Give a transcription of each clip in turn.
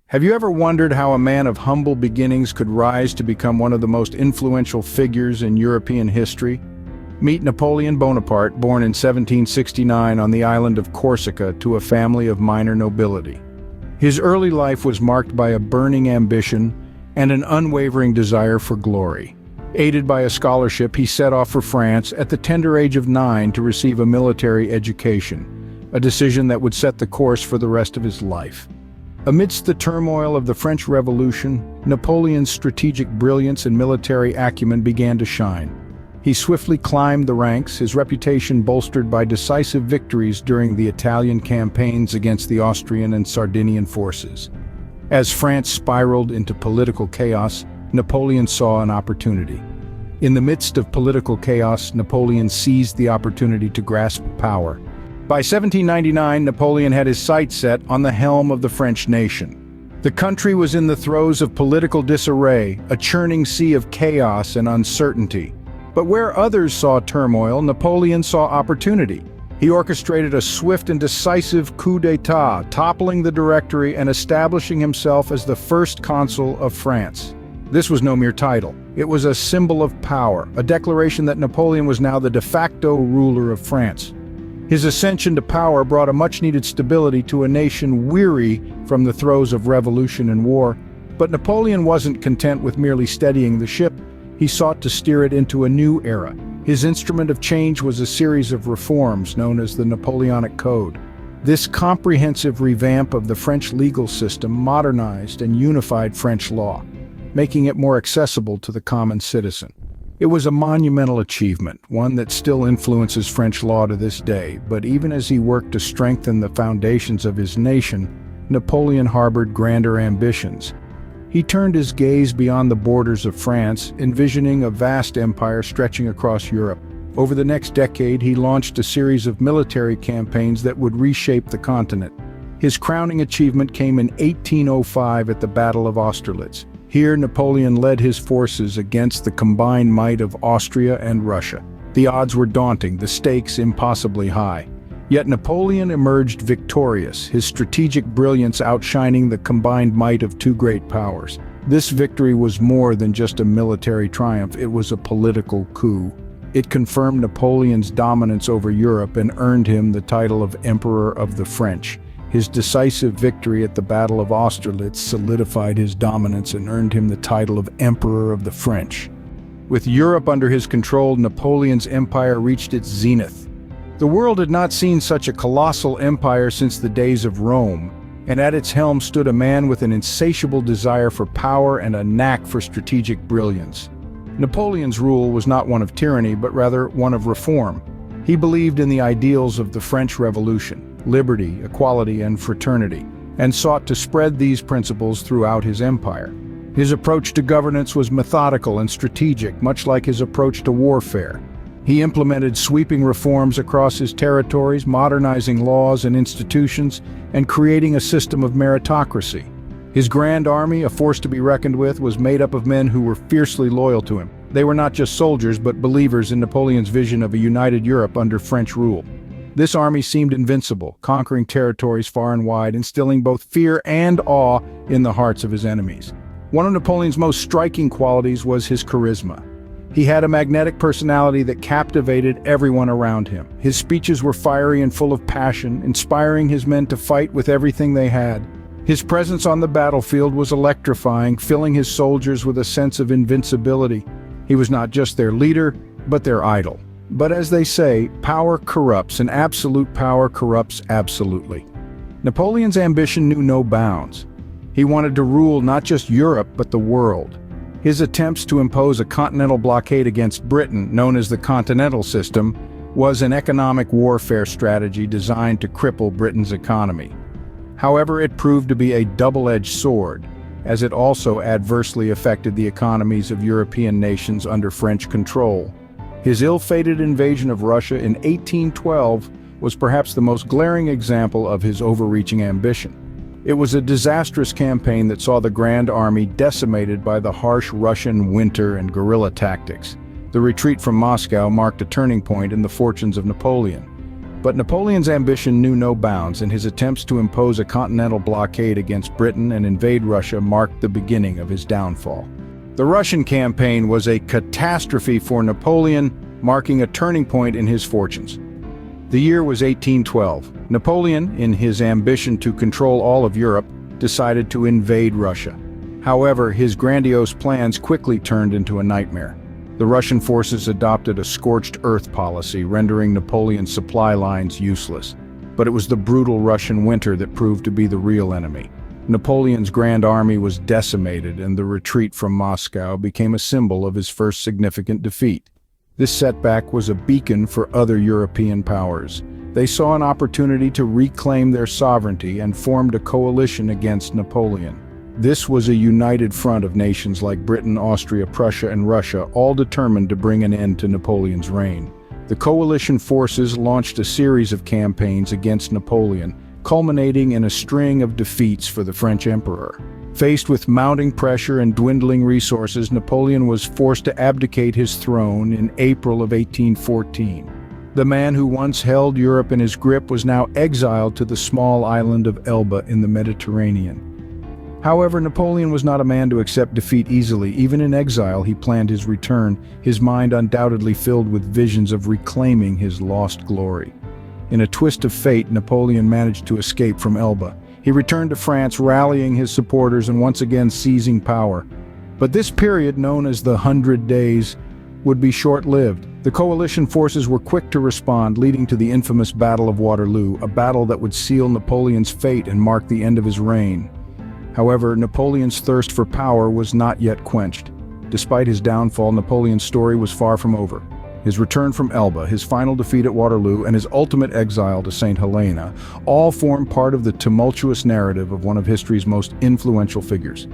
Have you ever wondered how a man of humble beginnings could rise to become one of the most influential figures in European history? Meet Napoleon Bonaparte, born in 1769 on the island of Corsica to a family of minor nobility. His early life was marked by a burning ambition and an unwavering desire for glory. Aided by a scholarship, he set off for France at the tender age of 9 to receive a military education, a decision that would set the course for the rest of his life. Amidst the turmoil of the French Revolution, Napoleon's strategic brilliance and military acumen began to shine. He swiftly climbed the ranks, his reputation bolstered by decisive victories during the Italian campaigns against the Austrian and Sardinian forces. As France spiraled into political chaos, Napoleon saw an opportunity. In the midst of political chaos, Napoleon seized the opportunity to grasp power. By 1799, Napoleon had his sights set on the helm of the French nation. The country was in the throes of political disarray, a churning sea of chaos and uncertainty. But where others saw turmoil, Napoleon saw opportunity. He orchestrated a swift and decisive coup d'état, toppling the Directory and establishing himself as the first consul of France. This was no mere title. It was a symbol of power, a declaration that Napoleon was now the de facto ruler of France. His ascension to power brought a much-needed stability to a nation weary from the throes of revolution and war. But Napoleon wasn't content with merely steadying the ship. He sought to steer it into a new era. His instrument of change was a series of reforms known as the Napoleonic Code. This comprehensive revamp of the French legal system modernized and unified French law, making it more accessible to the common citizen. It was a monumental achievement, one that still influences French law to this day, but even as he worked to strengthen the foundations of his nation, Napoleon harbored grander ambitions. He turned his gaze beyond the borders of France, envisioning a vast empire stretching across Europe. Over the next decade, he launched a series of military campaigns that would reshape the continent. His crowning achievement came in 1805 at the Battle of Austerlitz. Here, Napoleon led his forces against the combined might of Austria and Russia. The odds were daunting, the stakes impossibly high. Yet Napoleon emerged victorious, his strategic brilliance outshining the combined might of two great powers. This victory was more than just a military triumph, it was a political coup. It confirmed Napoleon's dominance over Europe and earned him the title of Emperor of the French. His decisive victory at the Battle of Austerlitz solidified his dominance and earned him the title of Emperor of the French. With Europe under his control, Napoleon's empire reached its zenith. The world had not seen such a colossal empire since the days of Rome, and at its helm stood a man with an insatiable desire for power and a knack for strategic brilliance. Napoleon's rule was not one of tyranny, but rather one of reform. He believed in the ideals of the French Revolution, liberty, equality, and fraternity, and sought to spread these principles throughout his empire. His approach to governance was methodical and strategic, much like his approach to warfare. He implemented sweeping reforms across his territories, modernizing laws and institutions, and creating a system of meritocracy. His grand army, a force to be reckoned with, was made up of men who were fiercely loyal to him. They were not just soldiers, but believers in Napoleon's vision of a united Europe under French rule. This army seemed invincible, conquering territories far and wide, instilling both fear and awe in the hearts of his enemies. One of Napoleon's most striking qualities was his charisma. He had a magnetic personality that captivated everyone around him. His speeches were fiery and full of passion, inspiring his men to fight with everything they had. His presence on the battlefield was electrifying, filling his soldiers with a sense of invincibility. He was not just their leader, but their idol. But as they say, power corrupts, and absolute power corrupts absolutely. Napoleon's ambition knew no bounds. He wanted to rule not just Europe, but the world. His attempts to impose a continental blockade against Britain, known as the Continental System, was an economic warfare strategy designed to cripple Britain's economy. However, it proved to be a double-edged sword, as it also adversely affected the economies of European nations under French control. His ill-fated invasion of Russia in 1812 was perhaps the most glaring example of his overreaching ambition. It was a disastrous campaign that saw the Grand Army decimated by the harsh Russian winter and guerrilla tactics. The retreat from Moscow marked a turning point in the fortunes of Napoleon. But Napoleon's ambition knew no bounds, and his attempts to impose a continental blockade against Britain and invade Russia marked the beginning of his downfall. The Russian campaign was a catastrophe for Napoleon, marking a turning point in his fortunes. The year was 1812. Napoleon, in his ambition to control all of Europe, decided to invade Russia. However, his grandiose plans quickly turned into a nightmare. The Russian forces adopted a scorched earth policy, rendering Napoleon's supply lines useless. But it was the brutal Russian winter that proved to be the real enemy. Napoleon's grand army was decimated, and the retreat from Moscow became a symbol of his first significant defeat. This setback was a beacon for other European powers. They saw an opportunity to reclaim their sovereignty and formed a coalition against Napoleon. This was a united front of nations like Britain, Austria, Prussia, and Russia, all determined to bring an end to Napoleon's reign. The coalition forces launched a series of campaigns against Napoleon, culminating in a string of defeats for the French emperor. Faced with mounting pressure and dwindling resources, Napoleon was forced to abdicate his throne in April of 1814. The man who once held Europe in his grip was now exiled to the small island of Elba in the Mediterranean. However, Napoleon was not a man to accept defeat easily. Even in exile, he planned his return, his mind undoubtedly filled with visions of reclaiming his lost glory. In a twist of fate, Napoleon managed to escape from Elba. He returned to France, rallying his supporters and once again seizing power. But this period, known as the 100 Days, would be short-lived. The coalition forces were quick to respond, leading to the infamous Battle of Waterloo, a battle that would seal Napoleon's fate and mark the end of his reign. However, Napoleon's thirst for power was not yet quenched. Despite his downfall, Napoleon's story was far from over. His return from Elba, his final defeat at Waterloo, and his ultimate exile to St. Helena all form part of the tumultuous narrative of one of history's most influential figures.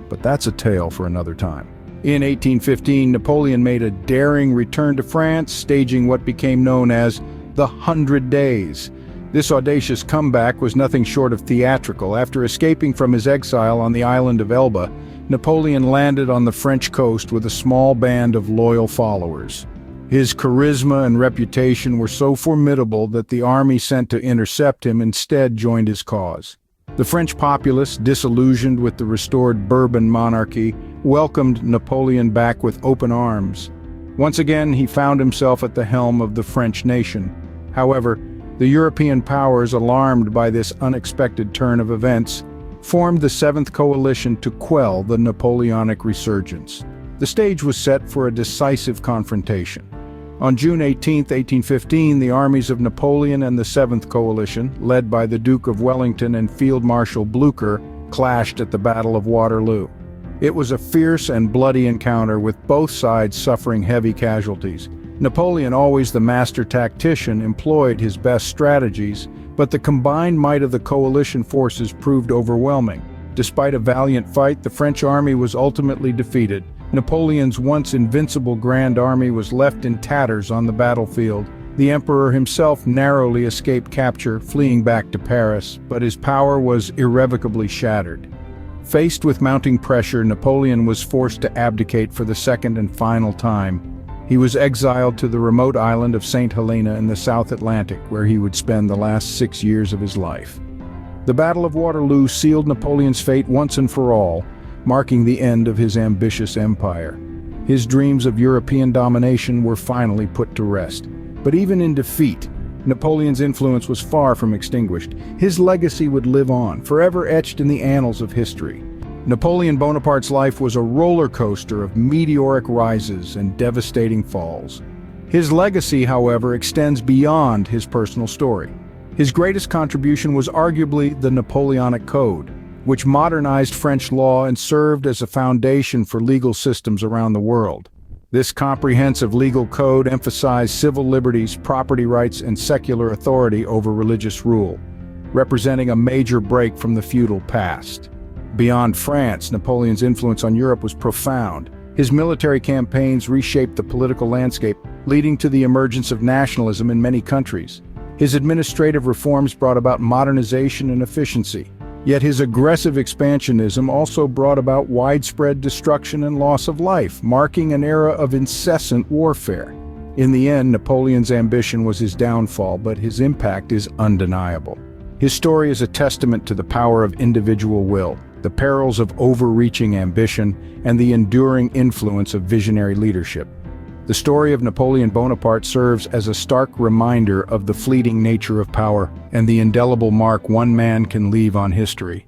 But that's a tale for another time. In 1815, Napoleon made a daring return to France, staging what became known as the 100 Days. This audacious comeback was nothing short of theatrical. After escaping from his exile on the island of Elba, Napoleon landed on the French coast with a small band of loyal followers. His charisma and reputation were so formidable that the army sent to intercept him instead joined his cause. The French populace, disillusioned with the restored Bourbon monarchy, welcomed Napoleon back with open arms. Once again, he found himself at the helm of the French nation. However, the European powers, alarmed by this unexpected turn of events, formed the Seventh Coalition to quell the Napoleonic resurgence. The stage was set for a decisive confrontation. On June 18, 1815, the armies of Napoleon and the Seventh Coalition, led by the Duke of Wellington and Field Marshal Blucher, clashed at the Battle of Waterloo. It was a fierce and bloody encounter, with both sides suffering heavy casualties. Napoleon, always the master tactician, employed his best strategies, but the combined might of the coalition forces proved overwhelming. Despite a valiant fight, the French army was ultimately defeated. Napoleon's once invincible Grand Army was left in tatters on the battlefield. The emperor himself narrowly escaped capture, fleeing back to Paris, but his power was irrevocably shattered. Faced with mounting pressure, Napoleon was forced to abdicate for the second and final time. He was exiled to the remote island of St. Helena in the South Atlantic, where he would spend the last 6 years of his life. The Battle of Waterloo sealed Napoleon's fate once and for all, marking the end of his ambitious empire. His dreams of European domination were finally put to rest. But even in defeat, Napoleon's influence was far from extinguished. His legacy would live on, forever etched in the annals of history. Napoleon Bonaparte's life was a roller coaster of meteoric rises and devastating falls. His legacy, however, extends beyond his personal story. His greatest contribution was arguably the Napoleonic Code, which modernized French law and served as a foundation for legal systems around the world. This comprehensive legal code emphasized civil liberties, property rights, and secular authority over religious rule, representing a major break from the feudal past. Beyond France, Napoleon's influence on Europe was profound. His military campaigns reshaped the political landscape, leading to the emergence of nationalism in many countries. His administrative reforms brought about modernization and efficiency. Yet his aggressive expansionism also brought about widespread destruction and loss of life, marking an era of incessant warfare. In the end, Napoleon's ambition was his downfall, but his impact is undeniable. His story is a testament to the power of individual will, the perils of overreaching ambition, and the enduring influence of visionary leadership. The story of Napoleon Bonaparte serves as a stark reminder of the fleeting nature of power and the indelible mark one man can leave on history.